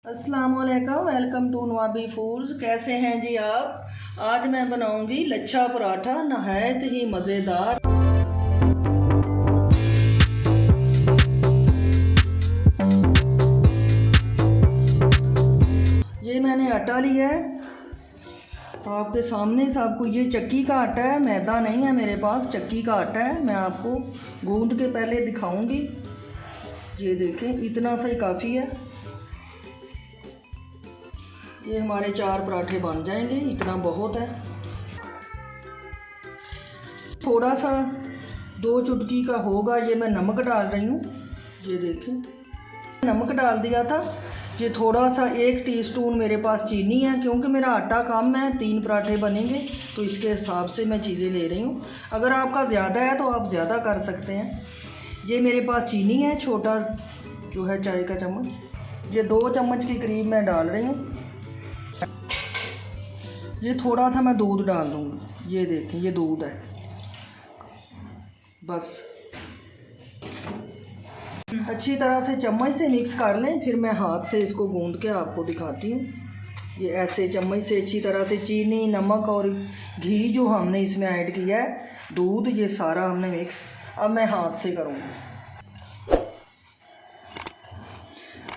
अस्सलाम वालेकुम, welcome to नवाबी foods. कैसे हैं जी आप। आज मैं बनाऊंगी लच्छा पराठा, नहायत ही मज़ेदार। ये मैंने आटा लिया है आपके सामने सबको। ये चक्की का आटा है, मैदा नहीं है मेरे पास, चक्की का आटा है। मैं आपको गूंद के पहले दिखाऊंगी। ये देखें, इतना सा ही काफ़ी है। ये हमारे 4 पराठे बन जाएंगे, इतना बहुत है। थोड़ा सा 2 चुटकी का होगा। ये मैं नमक डाल रही हूँ। ये देखें, नमक डाल दिया था। ये थोड़ा सा 1 टीस्पून मेरे पास चीनी है, क्योंकि मेरा आटा कम है, 3 पराठे बनेंगे तो इसके हिसाब से मैं चीज़ें ले रही हूँ। अगर आपका ज़्यादा है तो आप ज़्यादा कर सकते हैं। ये मेरे पास चीनी है, छोटा जो है चाय का चम्मच। ये 2 चम्मच के करीब मैं डाल रही हूँ। ये थोड़ा सा मैं दूध डाल दूँगी। ये देखें, ये दूध है बस। अच्छी तरह से चम्मच से मिक्स कर लें, फिर मैं हाथ से इसको गूंद के आपको दिखाती हूँ। ये ऐसे चम्मच से अच्छी तरह से चीनी, नमक और घी जो हमने इसमें ऐड किया है, दूध, ये सारा हमने मिक्स। अब मैं हाथ से करूँगी।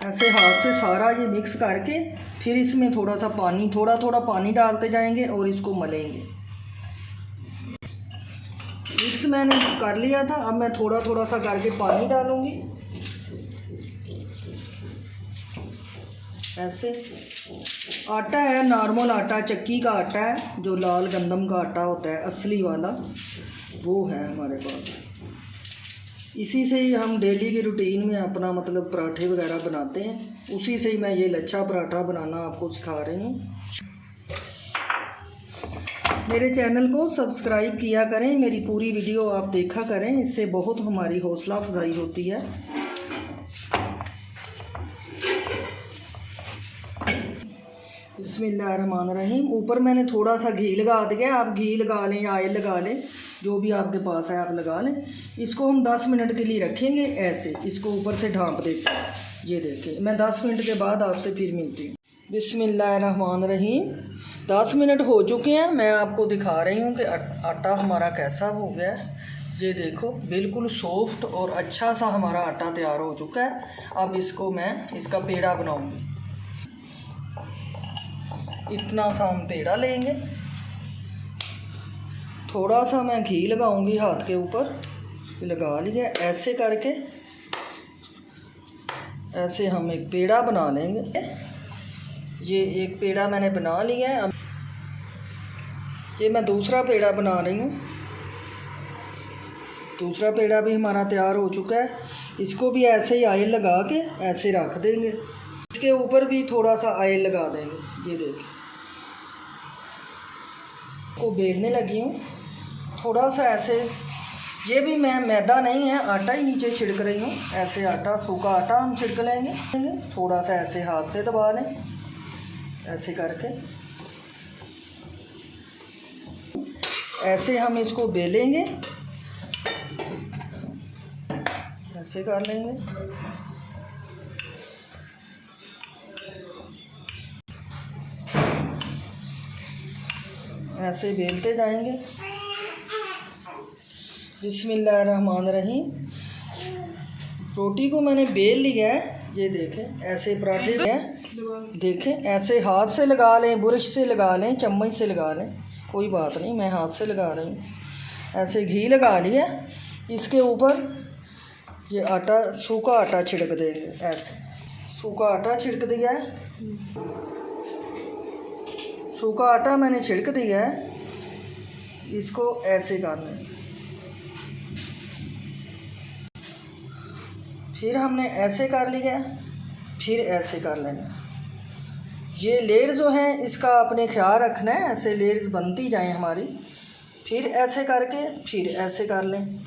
ऐसे हाथ से सारा ये मिक्स करके फिर इसमें थोड़ा सा पानी, थोड़ा थोड़ा पानी डालते जाएंगे और इसको मलेंगे। मिक्स मैंने कर लिया था, अब मैं थोड़ा थोड़ा सा करके पानी डालूंगी। ऐसे आटा है, नॉर्मल आटा, चक्की का आटा है, जो लाल गंदम का आटा होता है असली वाला, वो है हमारे पास। इसी से ही हम डेली की रूटीन में अपना मतलब पराठे वगैरह बनाते हैं। उसी से ही मैं ये लच्छा पराठा बनाना आपको सिखा रही हूँ। मेरे चैनल को सब्सक्राइब किया करें, मेरी पूरी वीडियो आप देखा करें, इससे बहुत हमारी हौसला अफजाई होती है। बिस्मिल्लाहिर्रहमानिर्रहीम। ऊपर मैंने थोड़ा सा घी लगा दिया। आप घी लगा लें या ऑयल लगा लें, जो भी आपके पास है आप लगा लें। इसको हम 10 मिनट के लिए रखेंगे। ऐसे इसको ऊपर से ढाँप देते हैं। ये देखें, मैं 10 मिनट के बाद आपसे फिर मिलती हूँ। बिस्मिल्लाहिर्रहमानिर्रहीम। 10 मिनट हो चुके हैं। मैं आपको दिखा रही हूँ कि आटा हमारा कैसा हो गया है। ये देखो, बिल्कुल सॉफ्ट और अच्छा सा हमारा आटा तैयार हो चुका है। अब इसको मैं इसका पेड़ा बनाऊँगी। इतना सा हम पेड़ा लेंगे। थोड़ा सा मैं घी लगाऊंगी हाथ के ऊपर। लगा लिया। ऐसे करके ऐसे हम एक पेड़ा बना लेंगे। ये एक पेड़ा मैंने बना लिया है। अब ये मैं दूसरा पेड़ा बना रही हूँ। दूसरा पेड़ा भी हमारा तैयार हो चुका है। इसको भी ऐसे ही ऑयल लगा के ऐसे रख देंगे। इसके ऊपर भी थोड़ा सा ऑयल लगा देंगे। ये देखिए, को बेलने लगी हूँ थोड़ा सा ऐसे। ये भी मैं मैदा नहीं है, आटा ही नीचे छिड़क रही हूँ। ऐसे आटा, सूखा आटा हम छिड़क लेंगे। थोड़ा सा ऐसे हाथ से दबा लें, ऐसे करके ऐसे हम इसको बेलेंगे। ऐसे कर लेंगे। ऐसे बेलते जाएंगे। बिस्मिल्लाहिर्रहमानिर्रहीम। रोटी को मैंने बेल लिया है। ये देखें, ऐसे पराठे हैं। देखें, ऐसे हाथ से लगा लें, बुरश से लगा लें, चम्मच से लगा लें, कोई बात नहीं, मैं हाथ से लगा रही हूँ। ऐसे घी लगा लिया। इसके ऊपर ये आटा, सूखा आटा छिड़क देंगे। ऐसे सूखा आटा छिड़क दिया है। सूखा आटा मैंने छिड़क दिया है। इसको ऐसे कर लें। फिर हमने ऐसे कर लिया, फिर ऐसे कर लेना। ये लेयर जो है इसका आपने ख्याल रखना है, ऐसे लेयर्स बनती जाएं हमारी। फिर ऐसे करके फिर ऐसे कर लें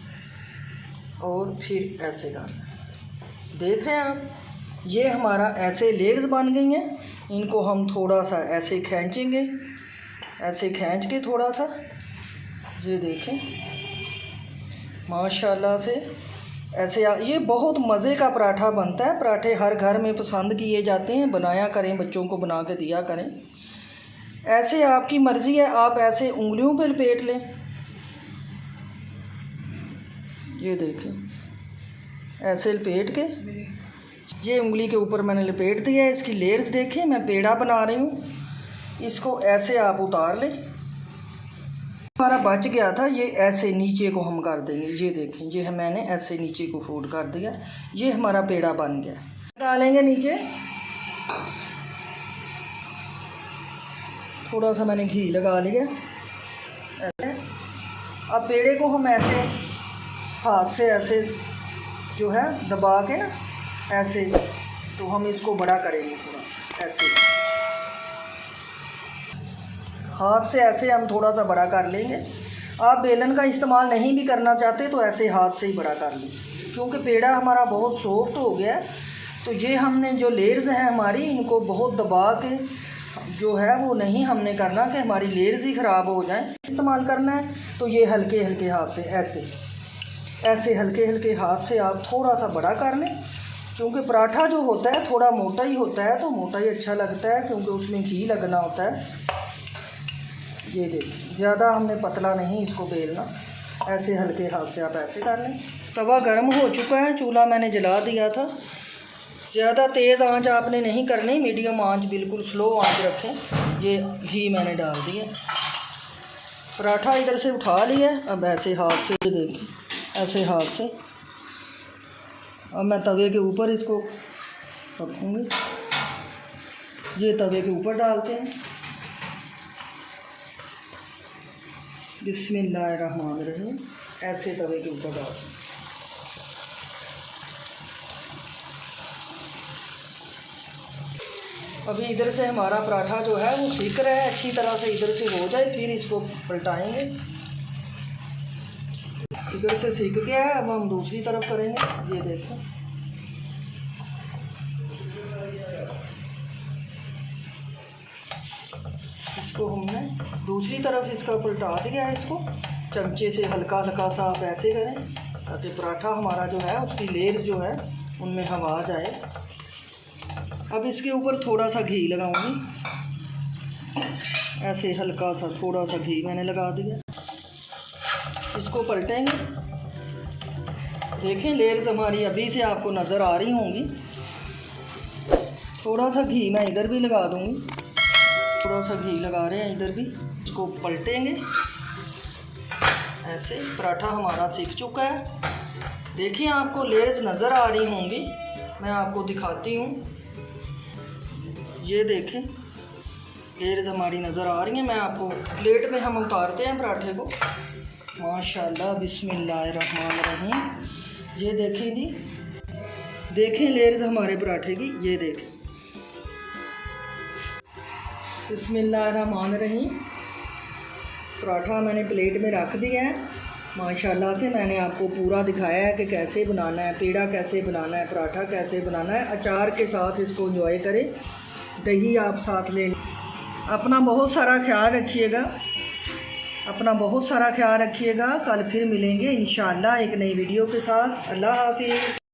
और फिर ऐसे कर लें। देख रहे हैं आप, ये हमारा ऐसे लेयर्स बन गई हैं। इनको हम थोड़ा सा ऐसे खींचेंगे, ऐसे खींच के थोड़ा सा। ये देखें, माशाल्लाह से ऐसे ये बहुत मज़े का पराठा बनता है। पराठे हर घर में पसंद किए जाते हैं, बनाया करें, बच्चों को बना के दिया करें। ऐसे आपकी मर्ज़ी है, आप ऐसे उंगलियों पे लपेट लें। ये देखें, ऐसे लपेट के ये उंगली के ऊपर मैंने लपेट दिया है। इसकी लेयर्स देखें, मैं पेड़ा बना रही हूँ। इसको ऐसे आप उतार लें। हमारा बच गया था, ये ऐसे नीचे को हम कर देंगे। ये देखें, ये मैंने ऐसे नीचे को फोल्ड कर दिया। ये हमारा पेड़ा बन गया। डालेंगे नीचे, थोड़ा सा मैंने घी लगा लिया ऐसे। अब पेड़े को हम ऐसे हाथ से ऐसे जो है दबा के ना ऐसे, तो हम इसको बड़ा करेंगे थोड़ा ऐसे। हाथ से ऐसे हम थोड़ा सा बड़ा कर लेंगे। आप बेलन का इस्तेमाल नहीं भी करना चाहते तो ऐसे हाथ से ही बड़ा कर लें, क्योंकि पेड़ा हमारा बहुत सॉफ्ट हो गया है। तो ये हमने जो लेयर्स हैं हमारी, इनको बहुत दबा के जो है वो नहीं हमने करना कि हमारी लेयर्स ही ख़राब हो जाएं। इस्तेमाल करना है तो ये हल्के हल्के हाथ से ऐसे हल्के हल्के हाथ से आप थोड़ा सा बड़ा कर लें, क्योंकि पराठा जो होता है थोड़ा मोटा ही होता है, तो मोटा ही अच्छा लगता है क्योंकि उसमें घी लगना होता है। ये देखिए, ज़्यादा हमने पतला नहीं इसको बेलना, ऐसे हल्के हाथ से आप ऐसे कर लें। तवा गर्म हो चुका है, चूल्हा मैंने जला दिया था। ज़्यादा तेज़ आंच आपने नहीं करनी, मीडियम आंच, बिल्कुल स्लो आंच रखें। ये घी मैंने डाल दिया, पराठा इधर से उठा लिया। अब ऐसे हाथ से, ये देखिए, ऐसे हाथ से अब मैं तवे के ऊपर इसको रखूँगी। ये तवे के ऊपर डालते हैं। बिस्मिल्लाहिर्रहमानिर्रहीम, ऐसे तवे के ऊपर डालते हैं। अभी इधर से हमारा पराठा जो है वो सीख रहा है, अच्छी तरह से इधर से हो जाए फिर इसको पलटाएंगे। इधर से सीख गया है, अब हम दूसरी तरफ करेंगे। ये देखो, इसको हमने दूसरी तरफ इसका पलटा दिया है। इसको चमचे से हल्का हल्का सा आप ऐसे करें ताकि पराठा हमारा जो है उसकी लेयर जो है उनमें हवा जाए। अब इसके ऊपर थोड़ा सा घी लगाऊंगी, ऐसे हल्का सा थोड़ा सा घी मैंने लगा दिया। इसको पलटेंगे। देखें, लेयर्स हमारी अभी से आपको नज़र आ रही होंगी। थोड़ा सा घी मैं इधर भी लगा दूंगी, थोड़ा सा घी लगा रहे हैं इधर भी। इसको पलटेंगे ऐसे। पराठा हमारा सीख चुका है। देखिए, आपको लेयर्स नज़र आ रही होंगी, मैं आपको दिखाती हूँ। ये देखें, लेयर्स हमारी नज़र आ रही हैं। मैं आपको प्लेट में हम उतारते हैं पराठे को। माशाल्लाह, बिस्मिल्लाहिर्रहमानिर्रहीम। ये देखें जी, देखें लेयर्स हमारे पराठे की। ये देखें, बिस्मिल्लाहिर्रहमानिर्रहीम। पराठा मैंने प्लेट में रख दिया है। माशाल्लाह से मैंने आपको पूरा दिखाया है कि कैसे बनाना है, पेड़ा कैसे बनाना है, पराठा कैसे बनाना है। अचार के साथ इसको एंजॉय करें, दही आप साथ ले। अपना बहुत सारा ख्याल रखिएगा, अपना बहुत सारा ख्याल रखिएगा। कल फिर मिलेंगे इंशाअल्लाह एक नई वीडियो के साथ। अल्लाह हाफिज़।